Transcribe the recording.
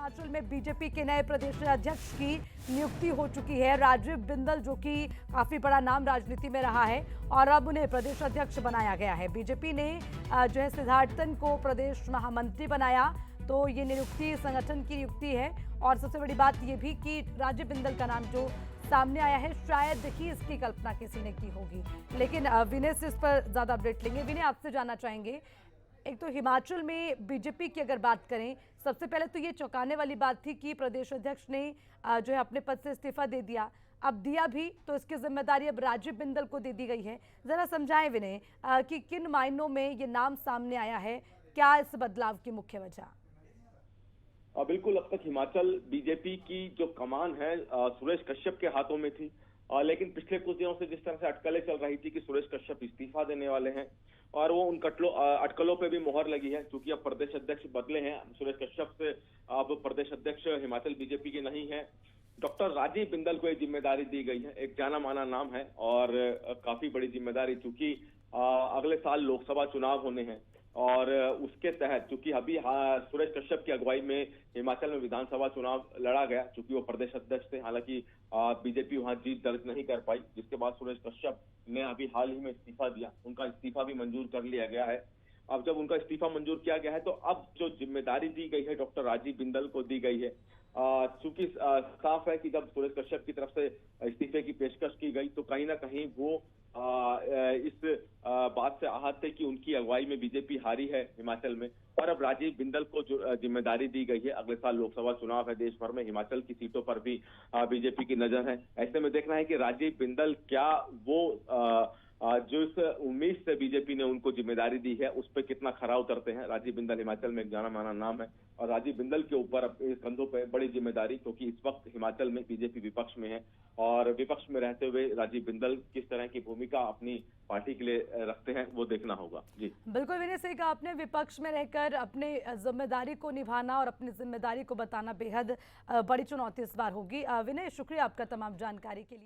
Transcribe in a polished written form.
हिमाचल में बीजेपी के नए प्रदेश अध्यक्ष की नियुक्ति हो चुकी है। राजीव बिंदल, जो कि काफी बड़ा नाम राजनीति में रहा है, और अब उन्हें प्रदेश अध्यक्ष बनाया गया है। बीजेपी ने जो है सिद्धार्थन को प्रदेश महामंत्री बनाया, तो ये नियुक्ति संगठन की नियुक्ति है। और सबसे बड़ी बात यह भी कि राजीव बिंदल का नाम जो सामने आया है, शायद ही इसकी कल्पना किसी ने की होगी। लेकिन विनय से इस पर ज्यादा अपडेट लेंगे। विनय, आपसे जानना चाहेंगे, एक तो हिमाचल में बीजेपी की अगर बात करें, सबसे पहले तो ये चौंकाने वाली बात थी कि प्रदेश अध्यक्ष ने जो है अपने पद से इस्तीफा दे दिया। अब दिया भी तो इसकी जिम्मेदारी अब राजीव बिंदल को दे दी गई है। जरा समझाएं विनय कि किन मायनों में ये नाम सामने आया है, क्या इस बदलाव की मुख्य वजह? बिल्कुल, अब तक हिमाचल बीजेपी की जो कमान है सुरेश कश्यप के हाथों में थी, लेकिन पिछले कुछ दिनों से जिस तरह से अटकलें चल रही थी कि सुरेश कश्यप इस्तीफा देने वाले हैं, और वो उन अटकलों पे भी मोहर लगी है, क्योंकि अब प्रदेश अध्यक्ष बदले हैं। सुरेश कश्यप से अब प्रदेश अध्यक्ष हिमाचल बीजेपी के नहीं है, डॉक्टर राजीव बिंदल को ये जिम्मेदारी दी गई है। एक जाना माना नाम है और काफी बड़ी जिम्मेदारी, क्योंकि अगले साल लोकसभा चुनाव होने हैं, और उसके तहत चूंकि अभी सुरेश कश्यप की अगुवाई में हिमाचल में विधानसभा चुनाव लड़ा गया, चूंकि वो प्रदेश अध्यक्ष थे। हालांकि बीजेपी वहां जीत दर्ज नहीं कर पाई, जिसके बाद सुरेश कश्यप ने अभी हाल ही में इस्तीफा दिया। उनका इस्तीफा भी मंजूर कर लिया गया है। अब जब उनका इस्तीफा मंजूर किया गया है, तो अब जो जिम्मेदारी दी गई है डॉक्टर राजीव बिंदल को दी गई है। चूंकि साफ है कि जब सुरेश कश्यप की तरफ से इस्तीफे की पेशकश की गई, तो कहीं ना कहीं वो इस बात से आहत थे कि उनकी अगुवाई में बीजेपी हारी है हिमाचल में, और अब राजीव बिंदल को जो जिम्मेदारी दी गई है। अगले साल लोकसभा चुनाव है देश भर में, हिमाचल की सीटों पर भी बीजेपी की नजर है। ऐसे में देखना है कि राजीव बिंदल क्या वो जो इस उम्मीद से बीजेपी ने उनको जिम्मेदारी दी है, उस पर कितना खरा उतरते हैं। राजीव बिंदल हिमाचल में एक जाना माना नाम है, और राजीव बिंदल के ऊपर कंधों पे बड़ी जिम्मेदारी, क्योंकि इस वक्त हिमाचल में बीजेपी विपक्ष में है, और विपक्ष में रहते हुए राजीव बिंदल किस तरह की भूमिका अपनी पार्टी के लिए रखते हैं, वो देखना होगा। जी बिल्कुल विनय, सही कहा आपने। विपक्ष में रहकर अपने जिम्मेदारी को निभाना और अपनी जिम्मेदारी को बताना बेहद बड़ी चुनौती इस बार होगी। विनय, शुक्रिया आपका तमाम जानकारी के लिए।